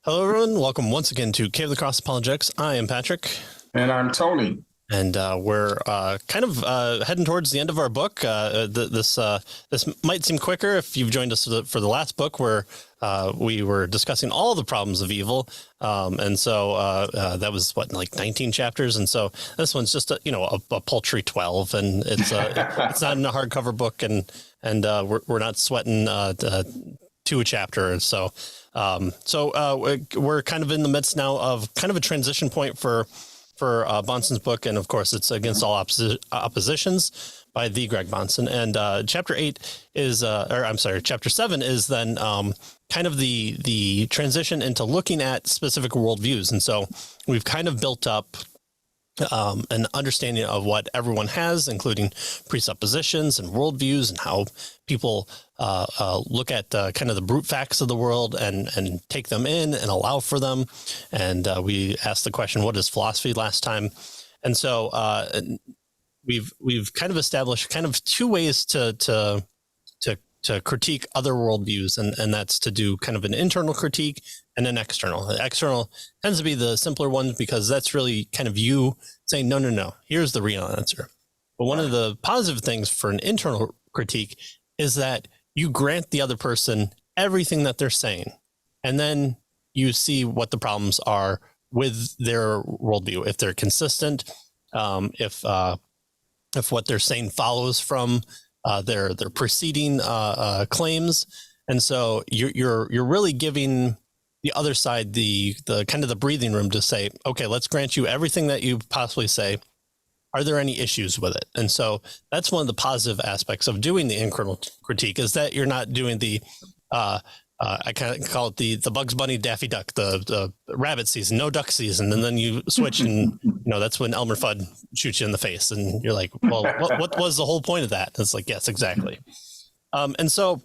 Hello, everyone. Welcome once again to Cave of the Cross Apologetics. I am Patrick. And I'm Tony. And we're kind of heading towards the end of our book. This might seem quicker if you've joined us for the last book, where we were discussing all the problems of evil. And so that was, like 19 chapters. And so this one's just, a paltry 12. And it's it's not in a hardcover book. And we're not sweating to a chapter. So we're kind of in the midst now of kind of a transition point for Bahnsen's book, and of course it's Against All Oppositions by the Greg Bahnsen. And chapter 7 is then kind of the transition into looking at specific worldviews. And so we've kind of built up an understanding of what everyone has, including presuppositions and worldviews, and how people look at kind of the brute facts of the world and take them in and allow for them. And we asked the question, what is philosophy, last time? And so we've kind of established kind of two ways to critique other worldviews, and that's to do kind of an internal critique and an external. The external tends to be the simpler one because that's really kind of you saying, no, here's the real answer. But one of the positive things for an internal critique is that you grant the other person everything that they're saying, and then you see what the problems are with their worldview. If they're consistent, if what they're saying follows from their preceding claims. And so you're really giving the other side the kind of the breathing room to say, okay, let's grant you everything that you possibly say. Are there any issues with it? And so that's one of the positive aspects of doing the internal critique, is that you're not doing the I kind of call it the Bugs Bunny Daffy Duck, the rabbit season, no duck season, and then you switch, and that's when Elmer Fudd shoots you in the face, and you're like, well, what was the whole point of that? And it's like, yes, exactly. And so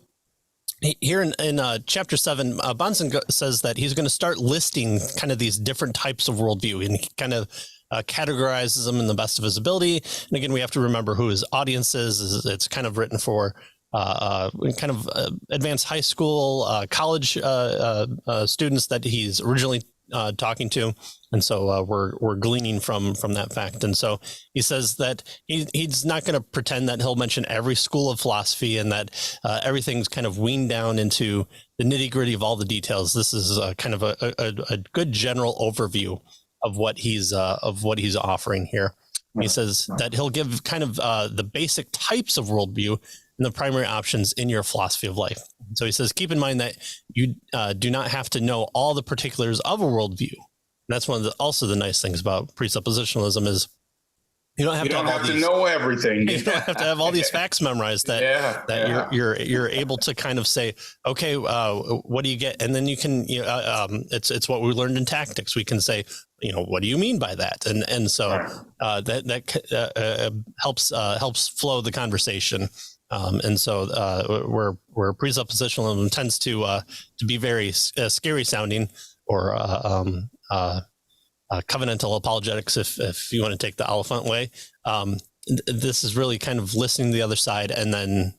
here in chapter 7, Bahnsen says that he's going to start listing kind of these different types of worldview, and he kind of categorizes them in the best of his ability. And again, we have to remember who his audience is. It's kind of written for kind of advanced high school, college students that he's originally talking to. And so we're gleaning from that fact. And so he says that he's not going to pretend that he'll mention every school of philosophy and that everything's kind of weaned down into the nitty gritty of all the details. This is kind of a good general overview of what he's offering here. He says that he'll give kind of the basic types of worldview and the primary options in your philosophy of life. So he says, keep in mind that you do not have to know all the particulars of a worldview. And that's one of also the nice things about presuppositionalism is you don't have to know everything. You don't have to have all these facts memorized that you're able to kind of say, okay, what do you get? And then you can, it's what we learned in tactics. We can say, what do you mean by that? And so that helps flow the conversation. And so where presuppositionalism tends to be very scary sounding, or covenantal apologetics, if you want to take the elephant way. This is really kind of listening to the other side and then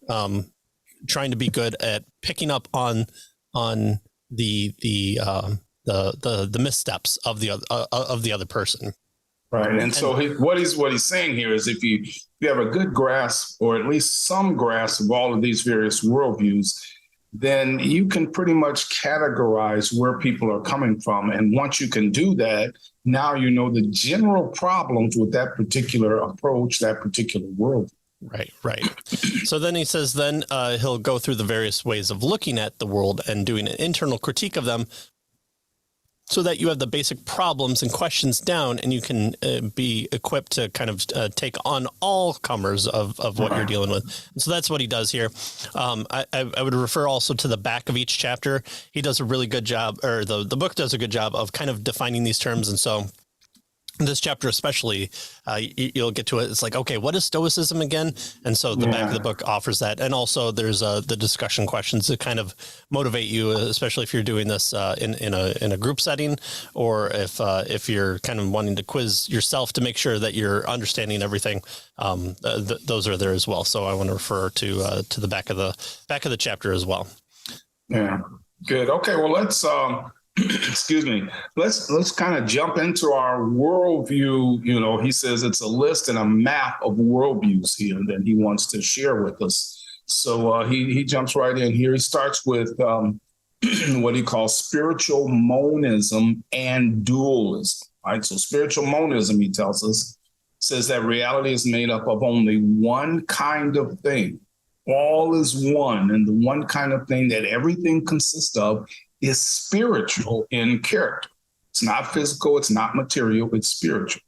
trying to be good at picking up on the missteps of the other person. Right. And so what he's saying here is if you have a good grasp, or at least some grasp, of all of these various worldviews, then you can pretty much categorize where people are coming from. And once you can do that, now you know the general problems with that particular approach, that particular worldview. Right. So then he says, he'll go through the various ways of looking at the world and doing an internal critique of them, so that you have the basic problems and questions down, and you can be equipped to kind of take on all comers of what you're dealing with. And so that's what he does here. I would refer also to the back of each chapter. He does a really good job, or the book does a good job of kind of defining these terms. And so this chapter especially, you'll get to it. It's like, okay, what is Stoicism again? And so the back of the book offers that. And also there's the discussion questions to kind of motivate you, especially if you're doing this in a group setting, or if you're kind of wanting to quiz yourself to make sure that you're understanding everything. Those are there as well. So I want to refer to the back of the chapter as well. Yeah, good. Okay, well, let's excuse me, let's kind of jump into our worldview. He says it's a list and a map of worldviews here that he wants to share with us. So he jumps right in here. He starts with what he calls spiritual monism and dualism. Right. So spiritual monism, he tells us, says that reality is made up of only one kind of thing. All is one, and the one kind of thing that everything consists of is spiritual in character. It's not physical, it's not material, it's spiritual.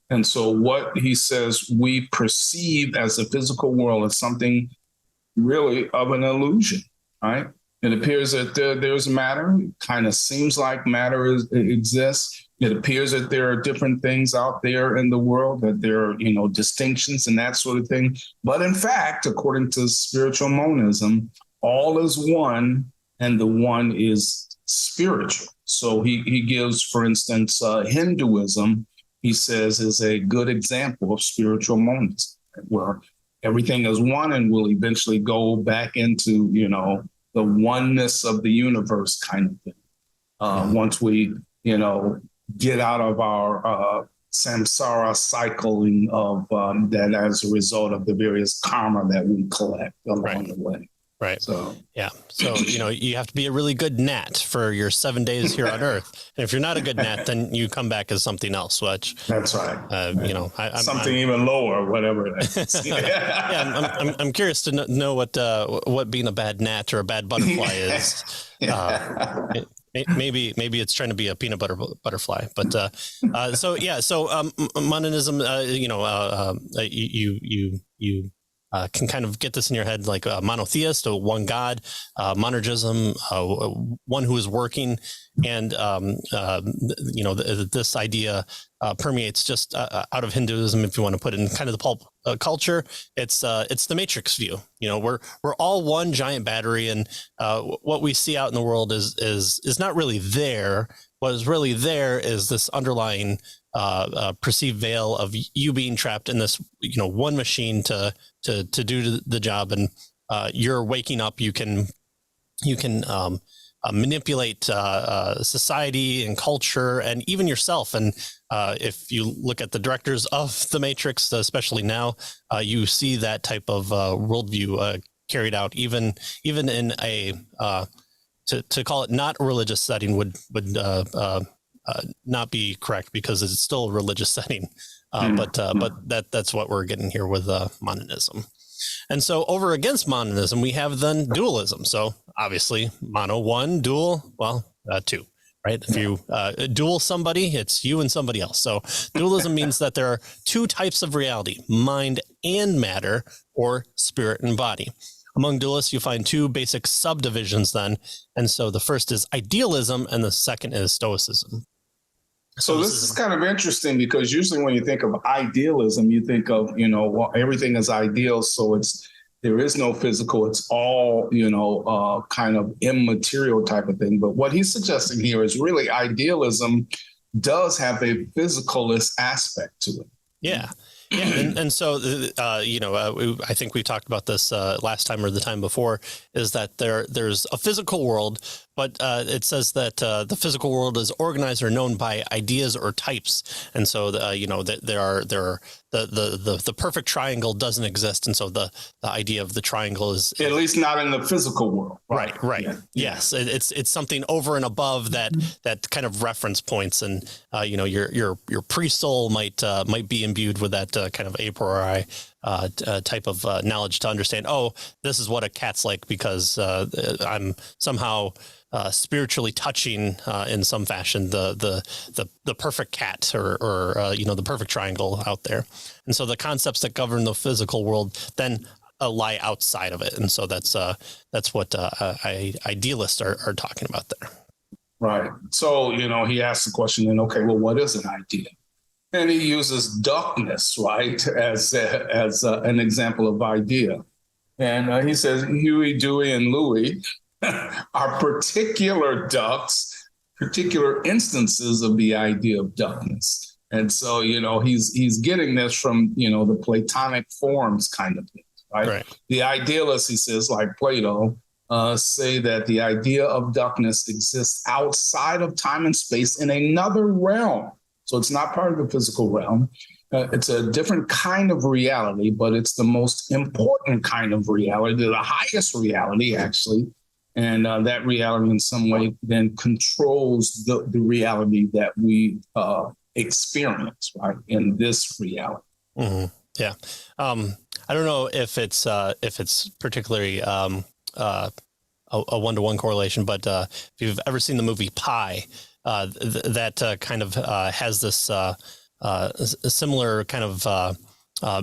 And so what he says we perceive as the physical world is something really of an illusion, right? It appears that there's matter. It kind of seems like matter exists. It appears that there are different things out there in the world, that there are, distinctions and that sort of thing. But in fact, according to spiritual monism, all is one, and the one is spiritual. So he gives, for instance, Hinduism, he says, is a good example of spiritual monism, where everything is one and will eventually go back into, the oneness of the universe kind of thing. Once we, get out of our samsara cycling of that as a result of the various karma that we collect along the way. Right. So, yeah. So, you have to be a really good gnat for your 7 days here on Earth. And if you're not a good gnat, then you come back as something else, which that's right. I'm something even lower, whatever it is. Yeah. I'm curious to know what being a bad gnat or a bad butterfly is. Maybe it's trying to be a peanut butter butterfly, but monism, you can kind of get this in your head, like a monotheist, a one God, monergism, one who is working. And, this idea permeates just out of Hinduism, if you want to put it in kind of the pulp culture. It's the matrix view. We're all one giant battery, and what we see out in the world is not really there. What is really there is this underlying perceived veil of you being trapped in this, one machine to do the job, and you're waking up. You can manipulate society and culture and even yourself. And if you look at the directors of the Matrix, especially now, you see that type of worldview carried out, even in a to call it not a religious setting would not be correct, because it's still a religious setting. But that's what we're getting here with monism. And so over against monism, we have then dualism. So obviously mono one, dual, two, right? If you dual somebody, it's you and somebody else. So dualism means that there are two types of reality, mind and matter, or spirit and body. Among dualists, you find two basic subdivisions then. And so the first is idealism and the second is Stoicism. So this is kind of interesting, because usually when you think of idealism, you think of, everything is ideal. So there is no physical. It's all, kind of immaterial type of thing. But what he's suggesting here is really idealism does have a physicalist aspect to it. Yeah. Yeah. And so, I think we talked about this last time or the time before, is that there's a physical world, but it says that the physical world is organized or known by ideas or types. And so, the perfect triangle doesn't exist. And so the idea of the triangle is at least not in the physical world. Right. Yeah. Yes. It's something over and above that kind of reference points. And, your pre-soul might be imbued with that kind of a priori type of knowledge to understand, this is what a cat's like, because I'm somehow spiritually touching in some fashion the perfect cat or the perfect triangle out there. And so the concepts that govern the physical world then lie outside of it. And so that's what idealists are talking about there. Right. So, he asks the question then, okay, well, what is an idea? And he uses duckness, right, as an example of idea. And he says Huey, Dewey, and Louie are particular ducks, particular instances of the idea of duckness. And so, he's getting this from, the Platonic forms kind of things, right? The idealist, he says, like Plato, say that the idea of darkness exists outside of time and space in another realm. So it's not part of the physical realm. It's a different kind of reality, but it's the most important kind of reality, the highest reality, actually. And that reality in some way then controls the reality that we experience, right, in this reality. Mm-hmm. Yeah. I don't know if it's particularly a one-to-one correlation, but if you've ever seen the movie Pi, that kind of has this similar kind of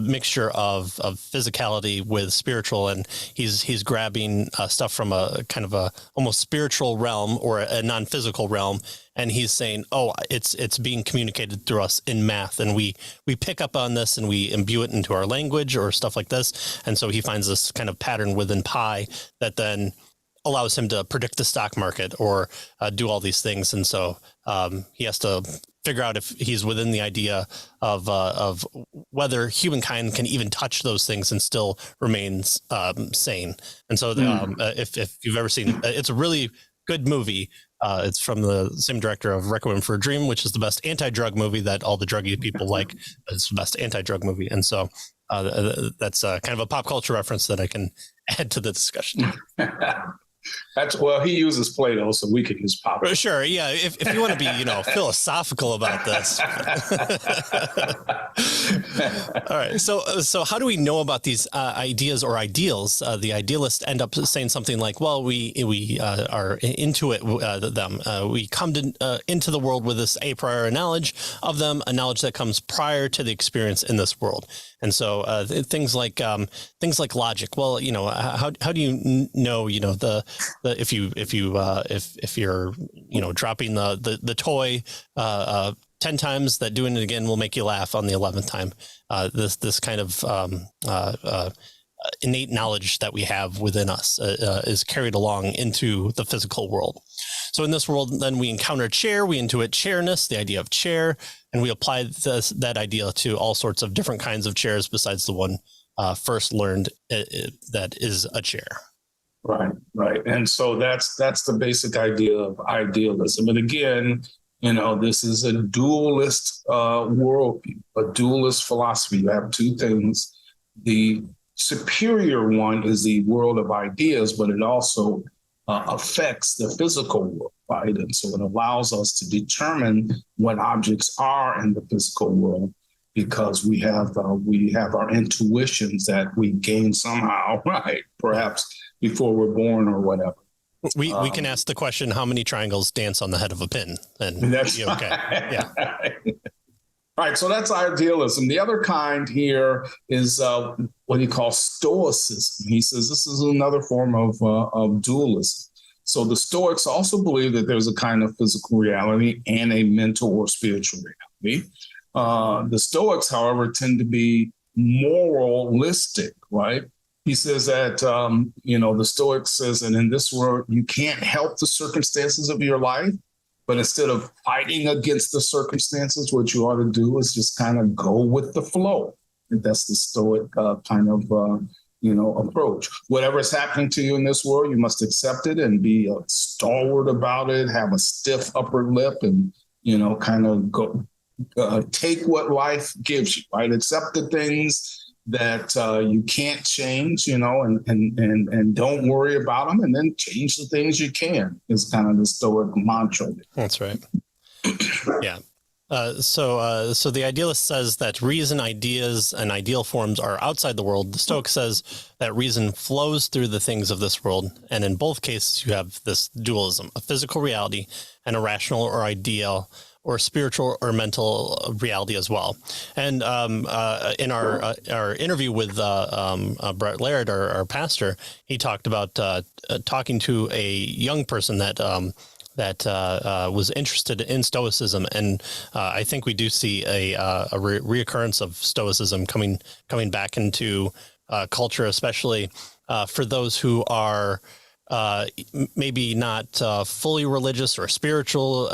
mixture of physicality with spiritual, and he's grabbing stuff from a kind of a almost spiritual realm or a non-physical realm, and he's saying, oh, it's being communicated through us in math, and we pick up on this and we imbue it into our language or stuff like this. And so he finds this kind of pattern within Pi that then allows him to predict the stock market or do all these things. And so he has to figure out if he's within the idea of whether humankind can even touch those things and still remain sane. And so if you've ever seen it, it's a really good movie. It's from the same director of Requiem for a Dream, which is the best anti-drug movie that all the druggy people like. It's the best anti-drug movie. And so that's kind of a pop culture reference that I can add to the discussion. Well, he uses Plato, so we could use pop. Sure, yeah. If you want to be, philosophical about this. All right. So how do we know about these ideas or ideals? The idealists end up saying something like, "Well, we are into it. We come into the world with this a priori knowledge of them, a knowledge that comes prior to the experience in this world." And so things like logic. Well, how do you know if you're dropping the toy 10 times, that doing it again will make you laugh on the 11th time. This kind of innate knowledge that we have within us is carried along into the physical world. So in this world, then we encounter chair, we intuit chairness, the idea of chair, and we apply that idea to all sorts of different kinds of chairs besides the one first learned that is a chair. Right. And so that's the basic idea of idealism. And again, this is a dualist worldview, a dualist philosophy. You have two things. The superior one is the world of ideas, but it also affects the physical world, right? And so it allows us to determine what objects are in the physical world, because we have our intuitions that we gain somehow, right? Perhaps before we're born or whatever. We can ask the question, how many triangles dance on the head of a pin? And that's okay. Yeah. All right. So that's idealism. The other kind here is what he calls Stoicism. He says this is another form of dualism. So the Stoics also believe that there's a kind of physical reality and a mental or spiritual reality. The Stoics, however, tend to be moralistic, right? He says that, the Stoics says that in this world, you can't help the circumstances of your life, but instead of fighting against the circumstances, what you ought to do is just kind of go with the flow. And that's the Stoic kind of, approach. Whatever is happening to you in this world, you must accept it and be stalwart about it, have a stiff upper lip and, kind of go take what life gives you, right? Accept the things that you can't change, and don't worry about them, and then change the things you can, is kind of the Stoic mantra. That's right. Yeah. So the idealist says that reason, ideas, and ideal forms are outside the world. The Stoic says that reason flows through the things of this world. And in both cases, you have this dualism, a physical reality and a rational or ideal or spiritual or mental reality as well. And in our interview with Brett Laird, our pastor, he talked about talking to a young person that was interested in Stoicism, and I think we do see a reoccurrence of Stoicism coming back into culture, especially for those who are maybe not fully religious or spiritual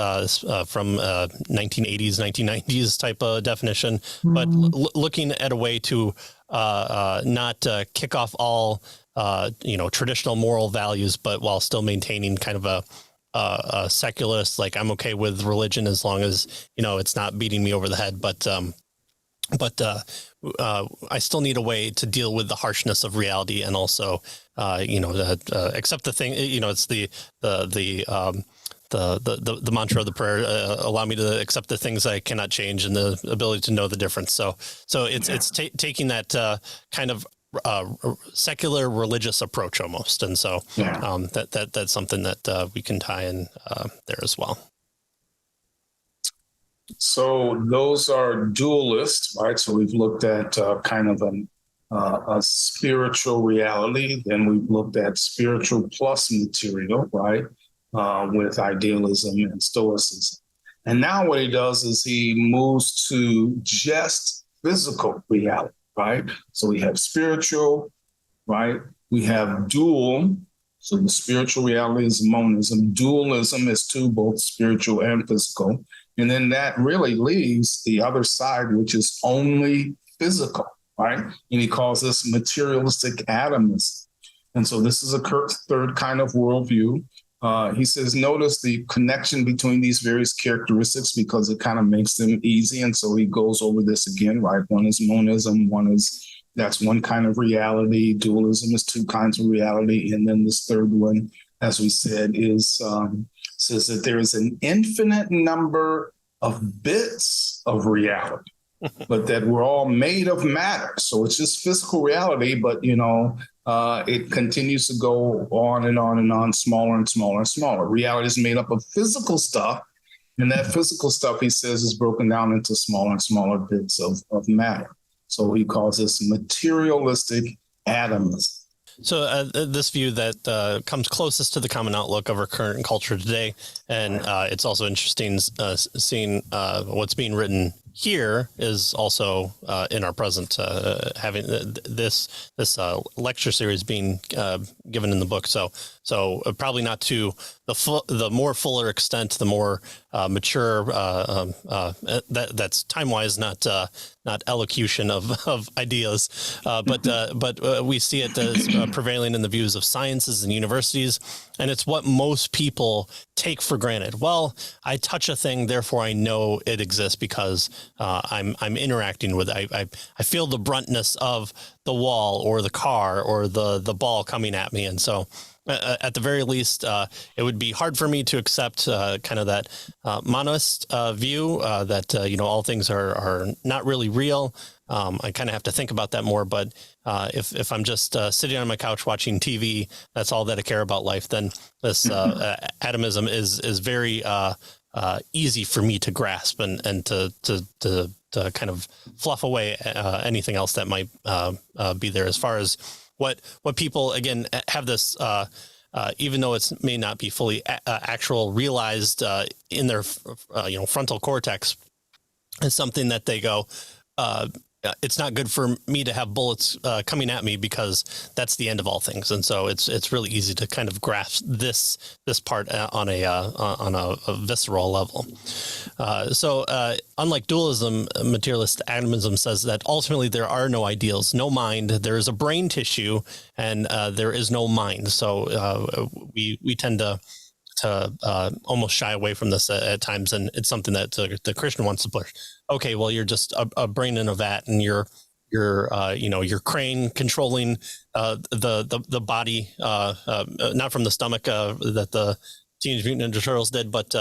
from 1980s, 1990s type of definition, but looking at a way to not kick off all traditional moral values, but while still maintaining kind of a secularist, like I'm okay with religion as long as, it's not beating me over the head. But I still need a way to deal with the harshness of reality, and also, accept the thing. It's the mantra of the prayer. Allow me to accept the things I cannot change, and the ability to know the difference. So it's taking that kind of secular religious approach almost, and so that's something that we can tie in there as well. So those are dualists, right? So we've looked at kind of a spiritual reality. Then we've looked at spiritual plus material, right? With idealism and Stoicism. And now what he does is he moves to just physical reality, right? So we have spiritual, right? We have dual. So the spiritual reality is monism. Dualism is two, both spiritual and physical. And then that really leaves the other side, which is only physical, right? And he calls this materialistic atomism. And so this is a third kind of worldview. He says, notice the connection between these various characteristics because it kind of makes them easy. And so he goes over this again, right? One is monism, that's one kind of reality. Dualism is two kinds of reality. And then this third one, as we said, is says that there is an infinite number of bits of reality, but that we're all made of matter. So it's just physical reality, but, it continues to go on and on and on, smaller and smaller and smaller. Reality is made up of physical stuff, and that physical stuff, he says, is broken down into smaller and smaller bits of matter. So he calls this materialistic atomism. So this view that comes closest to the common outlook of our current culture today, and it's also interesting seeing what's being written here is also in our present, having this lecture series being given in the book. So probably not to the more fuller extent, the more mature. That's time wise, not elocution of ideas, but we see it as prevailing in the views of sciences and universities, and it's what most people take for granted. Well, I touch a thing, therefore I know it exists because I'm interacting with it. I feel the bruntness of the wall or the car or the ball coming at me, and so. At the very least, it would be hard for me to accept kind of that monist view that, all things are not really real. I kind of have to think about that more. But if I'm just sitting on my couch watching TV, that's all that I care about life, then this atomism is very easy for me to grasp and to kind of fluff away anything else that might be there as far as what people, again, have this, even though it may not be fully actual realized in their, frontal cortex, is something that they go, it's not good for me to have bullets coming at me because that's the end of all things. And so it's really easy to kind of grasp this part on a visceral level. So unlike dualism, materialist atomism says that ultimately there are no ideals, no mind. There is a brain tissue, and there is no mind. So we tend to almost shy away from this at times, and it's something that the Christian wants to push. Okay, well, you're just a brain in a vat, and you're crane controlling the body, not from the stomach that the Teenage Mutant Ninja Turtles did, but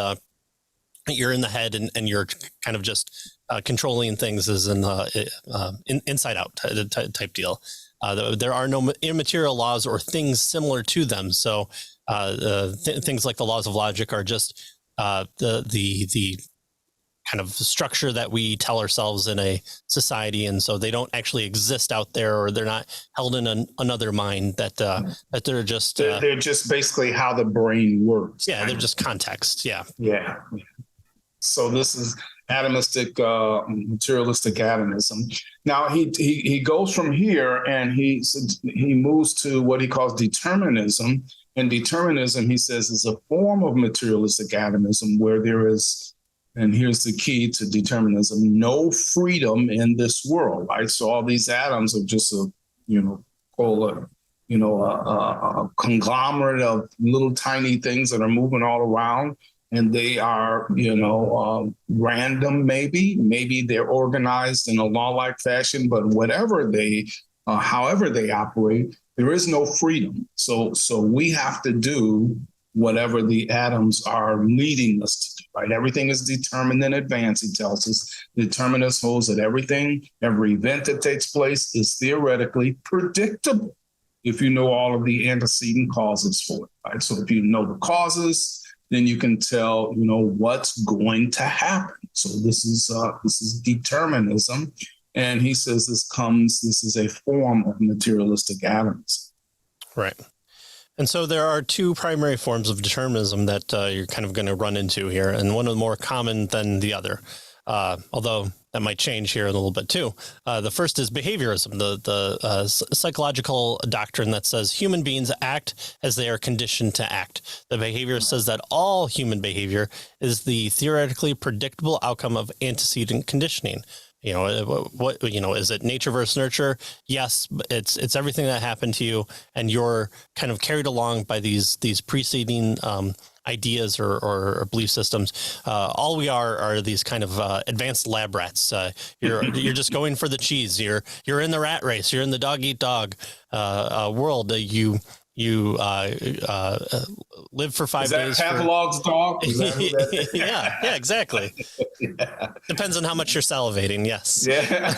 you're in the head, and you're kind of just controlling things as an inside out type deal. There are no immaterial laws or things similar to them, so things like the laws of logic are just the kind of structure that we tell ourselves in a society, and so they don't actually exist out there, or they're not held in another mind. That they're just they're just basically how the brain works. Yeah, they're just context. Yeah. So this is atomistic, materialistic atomism. Now he goes from here and he moves to what he calls determinism. And determinism, he says, is a form of materialistic atomism where there is, and here's the key to determinism, no freedom in this world, right? So all these atoms are just a, a conglomerate of little tiny things that are moving all around, and they are, random. Maybe they're organized in a law-like fashion, but however they operate, there is no freedom. So we have to do whatever the atoms are leading us to do, right? Everything is determined in advance, he tells us. The determinist holds that every event that takes place is theoretically predictable if you know all of the antecedent causes for it, right? So if you know the causes, then you can tell, what's going to happen. So this is determinism. And he says this is a form of materialistic atomism. Right. And so there are two primary forms of determinism that you're kind of going to run into here, and one is more common than the other, although that might change here in a little bit too. The first is behaviorism, the psychological doctrine that says human beings act as they are conditioned to act. The behaviorist says that all human behavior is the theoretically predictable outcome of antecedent conditioning. Is it nature versus nurture? Yes, it's everything that happened to you, and you're kind of carried along by these preceding ideas or belief systems. All we are these kind of advanced lab rats. You're just going for the cheese. You're in the rat race. You're in the dog eat dog world. You live for 5 days. Is that Pavlov's dog? Yeah, exactly. Yeah. Depends on how much you're salivating. Yes. Yeah.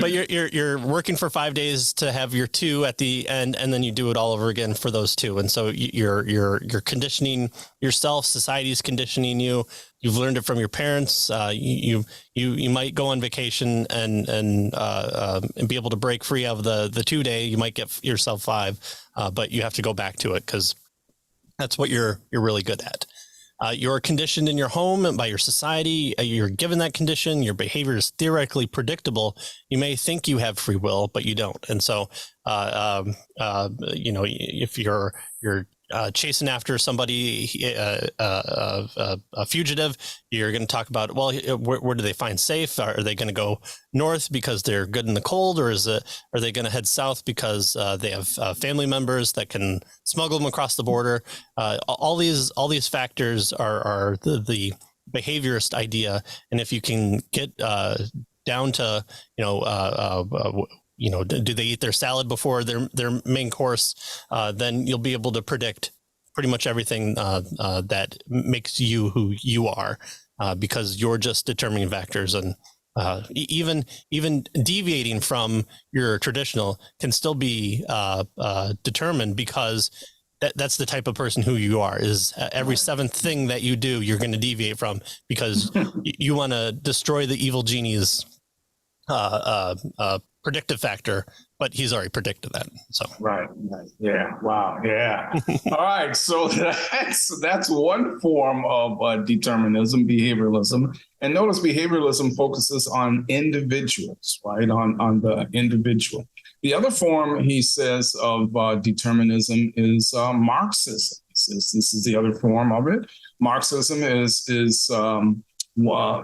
But you're working for 5 days to have your 2 at the end, and then you do it all over again for those 2. And so you're conditioning yourself. Society's conditioning you. You've learned it from your parents. You might go on vacation and be able to break free of the 2 day. You might get yourself 5, but you have to go back to it because that's what you're really good at. You're conditioned in your home and by your society. You're given that condition. Your behavior is theoretically predictable. You may think you have free will, but you don't. And so, if you're chasing after somebody, a fugitive, you're going to talk about, well, where do they find safe? Are they going to go north because they're good in the cold, or are they going to head south because they have family members that can smuggle them across the border? All these factors are the behaviorist idea, and if you can get down to do they eat their salad before their main course? Then you'll be able to predict pretty much everything that makes you who you are, because you're just determining factors, and even deviating from your traditional can still be determined, because that's the type of person who you are. Is every 7th thing that you do, you're going to deviate from because you want to destroy the evil genie's predictive factor, but he's already predicted that. So right. Yeah. Wow. Yeah. All right. So that's one form of determinism, behavioralism. And notice behavioralism focuses on individuals, right? On the individual. The other form, he says, of determinism is Marxism. This is the other form of it. Marxism is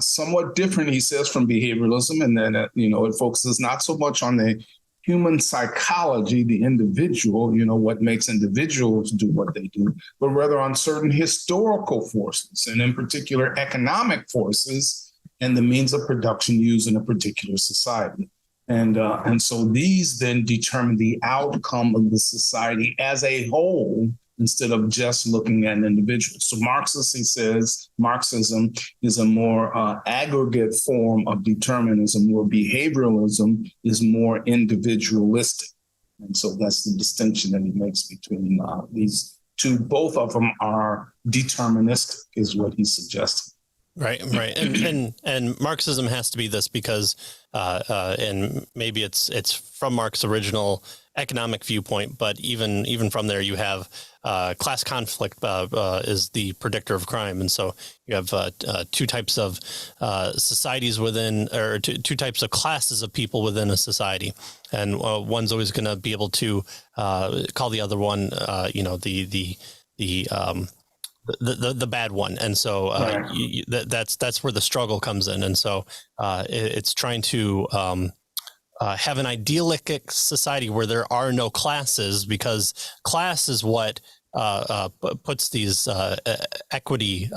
somewhat different, he says, from behavioralism, and then it focuses not so much on the human psychology, the individual, what makes individuals do what they do, but rather on certain historical forces, and in particular economic forces and the means of production used in a particular society. And so these then determine the outcome of the society as a whole, instead of just looking at an individual. So Marxist, he says, Marxism is a more aggregate form of determinism, where behavioralism is more individualistic. And so that's the distinction that he makes between these two. Both of them are deterministic, is what he's suggesting. Right. And Marxism has to be this because, and maybe it's from Marx's original economic viewpoint, but even from there, you have class conflict is the predictor of crime, and so you have 2 types of societies within, or two types of classes of people within a society, and one's always going to be able to call the other one, the bad one, and so that's where the struggle comes in, and so it's trying to have an idealistic society where there are no classes, because class is what puts these equity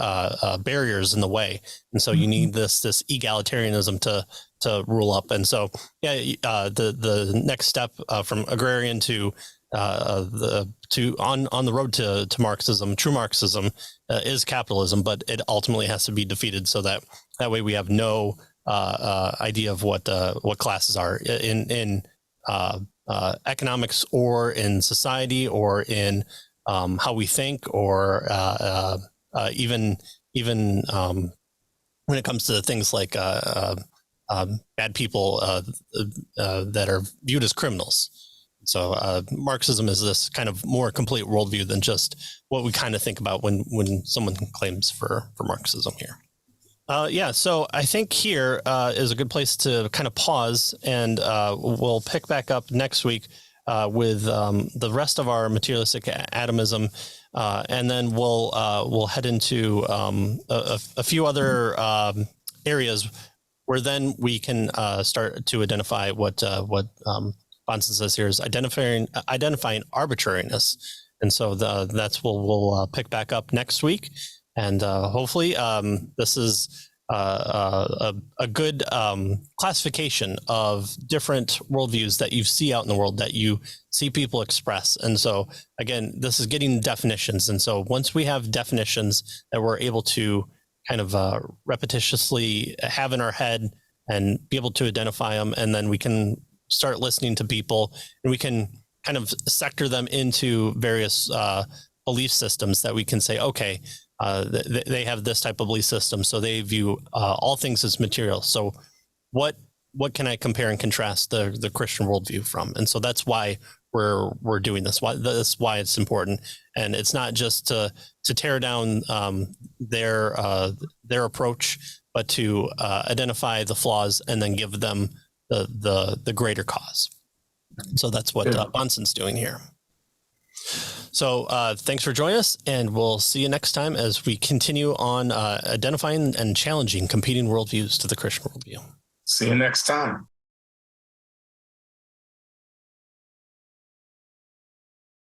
barriers in the way, and so you need this egalitarianism to rule up. And so, the next step from agrarian to on the road to Marxism, true Marxism, is capitalism, but it ultimately has to be defeated, so that way we have no idea of what classes are in economics, or in society, or in how we think, or even when it comes to things like bad people that are viewed as criminals. So Marxism is this kind of more complete worldview than just what we kind of think about when someone claims for Marxism here. So I think here is a good place to kind of pause, and we'll pick back up next week with the rest of our materialistic atomism, and then we'll head into a few other areas where then we can start to identify what Bahnsen says here is identifying arbitrariness. And so that's what we'll pick back up next week. And hopefully this is a good classification of different worldviews that you see out in the world, that you see people express. And so, again, this is getting definitions. And so once we have definitions that we're able to kind of repetitiously have in our head and be able to identify them, and then we can start listening to people, and we can kind of sector them into various belief systems that we can say, okay, they have this type of belief system, so they view all things as material. So what can I compare and contrast the Christian worldview from? And so that's why we're doing this. That's why it's important. And it's not just to tear down their approach, but to identify the flaws and then give them the greater cause. So that's what Bahnsen's doing here. So thanks for joining us, and we'll see you next time as we continue on identifying and challenging competing worldviews to the Christian worldview. See you next time.